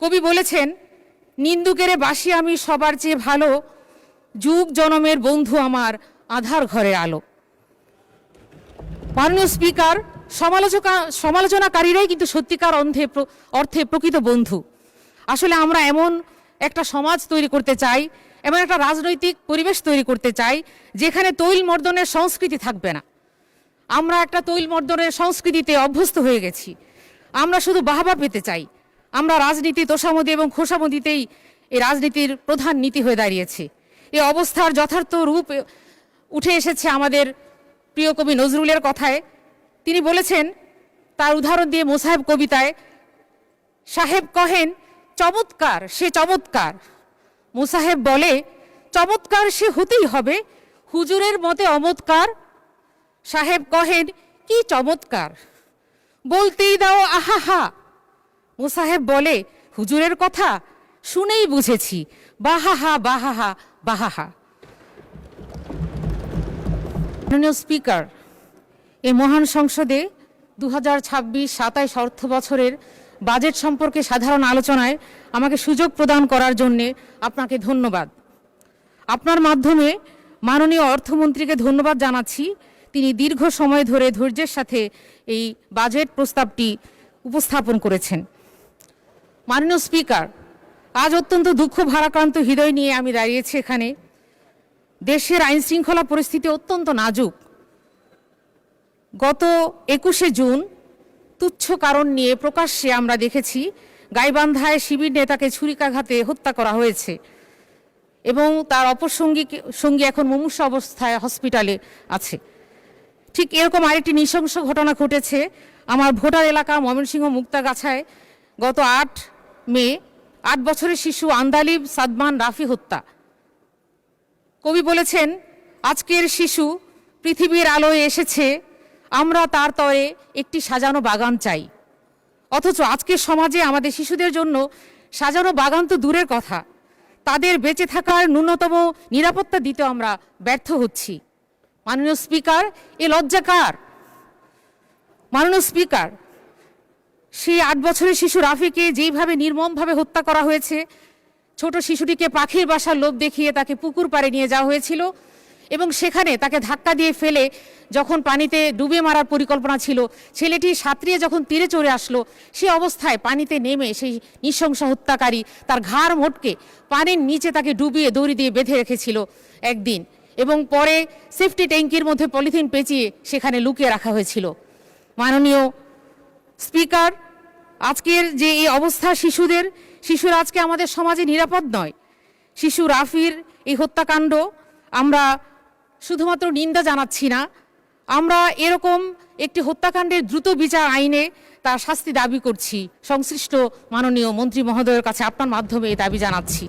কবি বলেছেন, নিন্দুকেরে বাসি আমি সবার চেয়ে ভালো, যুগ জনমের বন্ধু আমার আধার ঘরের আলো। মাননীয় স্পিকার, সমালোচনাকারীরাই কিন্তু সত্যিকার অর্থে প্রকৃত বন্ধু। আসলে আমরা এমন একটা সমাজ তৈরি করতে চাই, এমন একটা রাজনৈতিক পরিবেশ তৈরি করতে চাই যেখানে তৈল মর্দনের সংস্কৃতি থাকবে না। আমরা একটা তৈল মর্দনের সংস্কৃতিতে অভ্যস্ত হয়ে গেছি। আমরা শুধু বাহবা পেতে চাই। আমরা রাজনীতি তোষামদি এবং খোসামদিতেই এই রাজনীতির প্রধান নীতি হয়ে দাঁড়িয়েছে। এই অবস্থার যথার্থ রূপ উঠে এসেছে আমাদের প্রিয় কবি নজরুলের কথায়। তিনি বলেছেন, তার উদাহরণ দিয়ে মোসাহেব কবিতায়, সাহেব কহেন চমৎকার সে চমৎকার, মোসাহেব বলে চমৎকার সে হতেই হবে, হুজুরের মতে অমৎকার। সাহেব কহেন কি চমৎকার, বলতেই দাও আহাহা। মোসাহেব বলে হুজুরের কথা শুনেই বুঝেছি, বাহাহা বাহাহা বাহাহা। মাননীয় স্পিকার, এই মহান সংসদে 2026-27 অর্থ বছরের বাজেট সম্পর্কে সাধারণ আলোচনায় আমাকে সুযোগ প্রদান করার জন্যে আপনাকে ধন্যবাদ। আপনার মাধ্যমে মাননীয় অর্থমন্ত্রীকে ধন্যবাদ জানাচ্ছি। তিনি দীর্ঘ সময় ধরে ধৈর্যের সাথে এই বাজেট প্রস্তাবটি উপস্থাপন করেছেন। মাননীয় স্পিকার, আজ অত্যন্ত দুঃখ ভারাক্রান্ত হৃদয় নিয়ে আমি দাঁড়িয়েছি এখানে। দেশের আইন শৃঙ্খলা পরিস্থিতি অত্যন্ত নাজুক। গত 21শে জুন তুচ্ছ কারণ নিয়ে প্রকাশ্যে আমরা দেখেছি গাইবান্ধায় শিবির নেতাকে ছুরিকাঘাতে হত্যা করা হয়েছে এবং তার অপর সঙ্গী এখন মুমূর্ষু অবস্থায় হসপিটালে আছে। ঠিক এরকম আরেকটি নৃশংস ঘটনা ঘটেছে আমার ভোটার এলাকা ময়মনসিংহ মুক্তাগাছায় গত 8 মে 8 বছরের শিশু আন্দালিব সাদমান রাফি হত্যা। কবি বলেছেন, আজকের শিশু পৃথিবীর আলোয় এসেছে, আমরা তার তরে একটি সাজানো বাগান চাই। অথচ আজকের সমাজে আমাদের শিশুদের জন্য সাজানো বাগান তো দূরের কথা, তাদের বেঁচে থাকার ন্যূনতম নিরাপত্তা দিতে আমরা ব্যর্থ হচ্ছি। মাননীয় স্পিকার, এ লজ্জা কার? মাননীয় স্পিকার, সেই 8 বছরের শিশু রাফিকে যেইভাবে নির্মমভাবে হত্যা করা হয়েছে, ছোট শিশুটিকে পাখির বাসার লোভ দেখিয়ে তাকে পুকুর পাড়ে নিয়ে যাওয়া হয়েছিল এবং সেখানে তাকে ধাক্কা দিয়ে ফেলে যখন পানিতে ডুবে মারার পরিকল্পনা ছিল, ছেলেটি সাঁতরিয়ে যখন তীরে চলে আসলো, সে অবস্থায় পানিতে নেমে সেই নৃশংস হত্যাকারী তার ঘাড় মোটকে পানির নিচে তাকে ডুবিয়ে দড়ি দিয়ে বেঁধে রেখেছিল একদিন এবং পরে সেফটি ট্যাঙ্কির মধ্যে পলিথিন পেঁচিয়ে সেখানে লুকিয়ে রাখা হয়েছিল। মাননীয় স্পিকার, আজকের যে এই অবস্থা শিশুরা আজকে আমাদের সমাজে নিরাপদ নয়। শিশু রাফির এই হত্যাকাণ্ড আমরা শুধুমাত্র নিন্দা জানাচ্ছি না, আমরা এরকম একটি হত্যাকাণ্ডের দ্রুত বিচার আইনে তার শাস্তি দাবি করছি। সংশ্লিষ্ট মাননীয় মন্ত্রী মহোদয়ের কাছে আপনার মাধ্যমে এই দাবি জানাচ্ছি।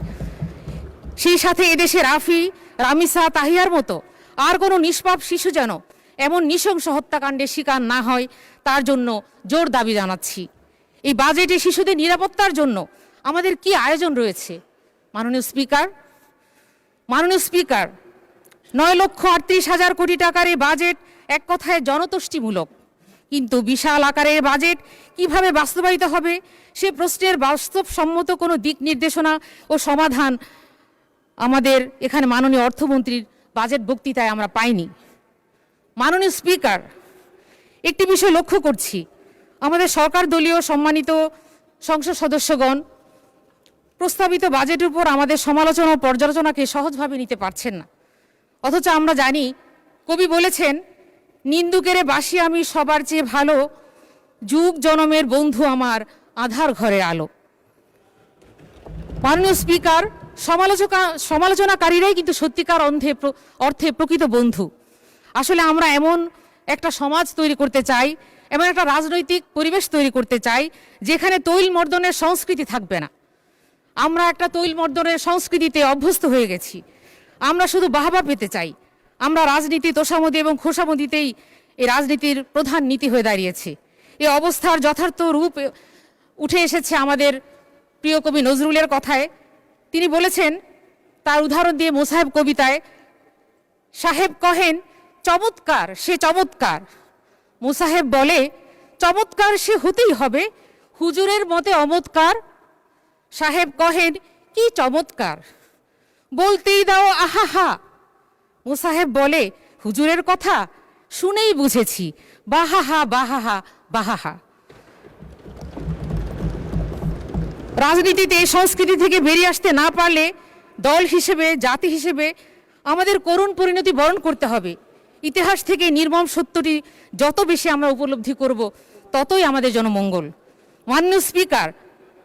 সেই সাথে এদেশে রাফি, রামিসা, তাহিয়ার মতো আর কোনো নিষ্পাপ শিশু যেন এমন নৃশংস হত্যাকাণ্ডের শিকার না হয় তার জন্য জোর দাবি জানাচ্ছি। এই বাজেটে শিশুদের নিরাপত্তার জন্য আমাদের কি আয়োজন রয়েছে? মাননীয় স্পিকার, 9,38,000 কোটি টাকার এই বাজেট এক কথায় জনতুষ্টিমূলক, কিন্তু বিশাল আকারের বাজেট কিভাবে বাস্তবায়িত হবে সে প্রশ্নের বাস্তবসম্মত কোনো দিক নির্দেশনা ও সমাধান আমাদের এখানে মাননীয় অর্থমন্ত্রীর বাজেট বক্তৃতায় আমরা পাইনি। মাননীয় স্পিকার, একটি বিষয় লক্ষ্য করছি, আমাদের সরকার দলীয় সম্মানিত সংসদ সদস্যগণ প্রস্তাবিত বাজেটের উপর আমাদের সমালোচনা ও পর্যালোচনাকে সহজভাবে নিতে পারছেন না। অথচ আমরা জানি, কবি বলেছেন, নিন্দুকেরে বাসি আমি সবার চেয়ে ভালো, যুগ জনমের বন্ধু আমার আধার ঘরের আলো। মাননীয় স্পিকার, সমালোচনাকারীরাই কিন্তু সত্যিকার অর্থে প্রকৃত বন্ধু। আসলে আমরা এমন একটা সমাজ তৈরি করতে চাই, এমন একটা রাজনৈতিক পরিবেশ তৈরি করতে চাই যেখানে তৈল মর্দনের সংস্কৃতি থাকবে না। আমরা একটা তৈল মর্দনের সংস্কৃতিতে অভ্যস্ত হয়ে গেছি। আমরা শুধু বাহবা পেতে চাই। আমরা রাজনীতি তোষামদি এবং খোসামদিতেই এই রাজনীতির প্রধান নীতি হয়ে দাঁড়িয়েছে। এই অবস্থার যথার্থ রূপ উঠে এসেছে আমাদের প্রিয় কবি নজরুলের কথায়। তিনি বলেছেন, তার উদাহরণ দিয়ে মোসাহেব কবিতায়, সাহেব কহেন চমৎকার সে চমৎকার, মোসাহেব বলে চমৎকার সে হতেই হবে, হুজুরের মতে অমৎকার। সাহেব কহেন, কি চমৎকার, বলতেই দাও আহাহা। মোসাহেব বলে, হুজুরের কথা শুনেই বুঝেছি, বাহাহা বাহাহা বাহাহা। রাজনীতিতে সংস্কৃতি থেকে বেরিয়ে আসতে না পারলে দল হিসেবে, জাতি হিসেবে আমাদের করুণ পরিণতি বরণ করতে হবে। ইতিহাস থেকে নির্মম সত্যটি যত বেশি আমরা উপলব্ধি করব, ততই আমাদের জন্য মঙ্গল। মাননীয় স্পিকার,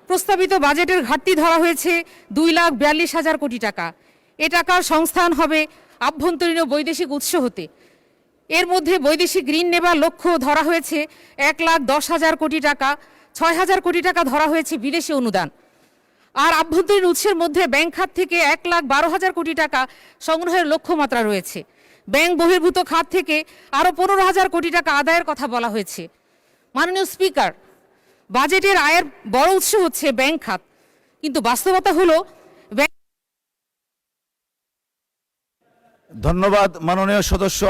প্রস্তাবিত বাজেটের ঘাটতি ধরা হয়েছে 2,42,000 কোটি টাকা। এ টাকার সংস্থান হবে আভ্যন্তরীণ ও বৈদেশিক উৎস হতে। এর মধ্যে বৈদেশিক ঋণ নেবার লক্ষ্য ধরা হয়েছে 1,10,000 কোটি টাকা, 6,000 কোটি টাকা ধরা হয়েছে বিদেশি অনুদান। আর আভ্যন্তরীণ উৎসের মধ্যে ব্যাংক খাত থেকে 1,12,000 কোটি টাকা সংগ্রহের লক্ষ্যমাত্রা রয়েছে। ব্যাংক বহির্ভূত খাত থেকে আরও 15,000 কোটি টাকা আদায়ের কথা বলা হয়েছে। মাননীয় স্পিকার, বাজেটের আয়ের বড় উৎস হচ্ছে ব্যাংক খাত, কিন্তু বাস্তবতা হলো ধন্যবাদ মাননীয় সদস্য।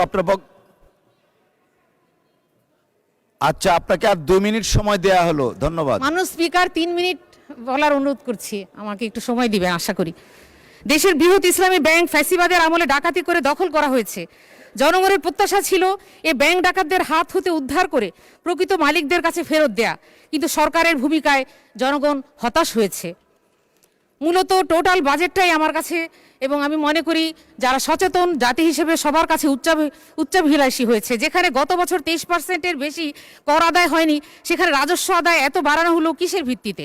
আচ্ছা, আপনাকে আর 2 মিনিট সময় দেয়া হলো। ধন্যবাদ। মাননীয় স্পিকার, 3 মিনিট বলার অনুরোধ করছি, আমাকে একটু সময় দিবেন আশা করি। দেশের বৃহৎ ইসলামী ব্যাংক ফ্যাসিবাদের আমলে ডাকাতি করে দখল করা হয়েছে। জনগণের প্রত্যাশা ছিল এ ব্যাংক ডাকাতদের হাত হতে উদ্ধার করে প্রকৃত মালিকদের কাছে ফেরত দেয়া, কিন্তু সরকারের ভূমিকায় জনগণ হতাশ হয়েছে। মূলত টোটাল বাজেটটাই আমার কাছে, এবং আমি মনে করি যারা সচেতন জাতি হিসেবে সবার কাছে উচ্চাভিলাষী হয়েছে। যেখানে গত বছর 23%-এর বেশি কর আদায় হয়নি, সেখানে রাজস্ব আদায় এত বাড়ানো হলো কিসের ভিত্তিতে?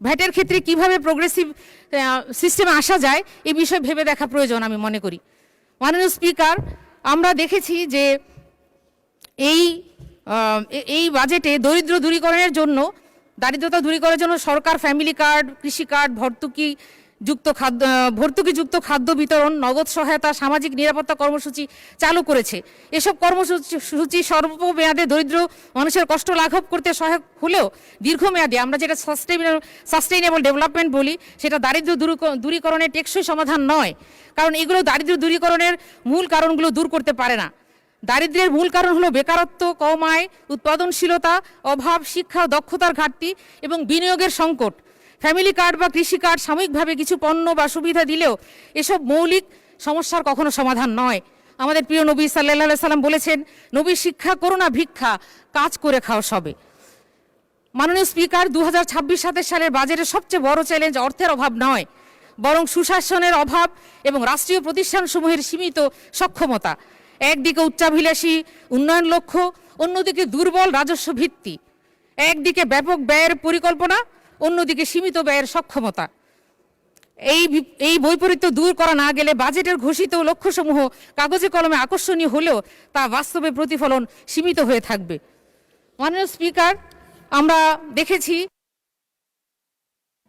ভ্যাটের ক্ষেত্রে কিভাবে প্রোগ্রেসিভ সিস্টেমে আসা যায়, এই বিষয়ে ভেবে দেখা প্রয়োজন আমি মনে করি। মাননীয় স্পিকার, আমরা দেখেছি যে এই বাজেটে দরিদ্র দূরীকরণের জন্য, দারিদ্রতা দূরীকরণের জন্য সরকার ফ্যামিলি কার্ড, কৃষি কার্ড, ভর্তুকিযুক্ত খাদ্য বিতরণ, নগদ সহায়তা, সামাজিক নিরাপত্তা কর্মসূচি চালু করেছে। এসব কর্মসূচি স্বল্পমেয়াদে দরিদ্র মানুষের কষ্ট লাঘব করতে সহায়ক হলেও দীর্ঘমেয়াদে আমরা যেটা সাস্টেইনেবল ডেভেলপমেন্ট বলি, সেটা দারিদ্র দূরীকরণের টেকসই সমাধান নয়। কারণ এগুলো দারিদ্র দূরীকরণের মূল কারণগুলো দূর করতে পারে না। দারিদ্র্যের মূল কারণ হলো বেকারত্ব, কম আয়, উৎপাদনশীলতা অভাব, শিক্ষা ও দক্ষতার ঘাটতি এবং বিনিয়োগের সংকট। ফ্যামিলি কার্ড বা কৃষি কার্ড সাময়িকভাবে কিছু পণ্য বা সুবিধা দিলেও এসব মৌলিক সমস্যার কখনো সমাধান নয়। আমাদের প্রিয় নবী সাল্লাল্লাহু আলাইহি সাল্লাম বলেছেন, নবীর শিক্ষা করো না ভিক্ষা, কাজ করে খাও সবে। মাননীয় স্পিকার, 2026-27 সালের বাজেটের সবচেয়ে বড় চ্যালেঞ্জ অর্থের অভাব নয়, বরং সুশাসনের অভাব এবং রাষ্ট্রীয় প্রতিষ্ঠানসমূহের সীমিত সক্ষমতা। একদিকে উচ্চাভিলাষী উন্নয়ন লক্ষ্য, অন্যদিকে দুর্বল রাজস্ব ভিত্তি। একদিকে ব্যাপক ব্যয়ের পরিকল্পনা, অন্যদিকে সীমিত ব্যয়ের সক্ষমতা। এই বৈপরীত্য দূর করা না গেলে বাজেটের ঘোষিত লক্ষ্যসমূহ কাগজে কলমে আকর্ষণীয় হলেও তা বাস্তবে প্রতিফলন সীমিত হয়ে থাকবে। মাননীয় স্পিকার, আমরা দেখেছি।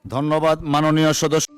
ধন্যবাদ মাননীয় সদস্য।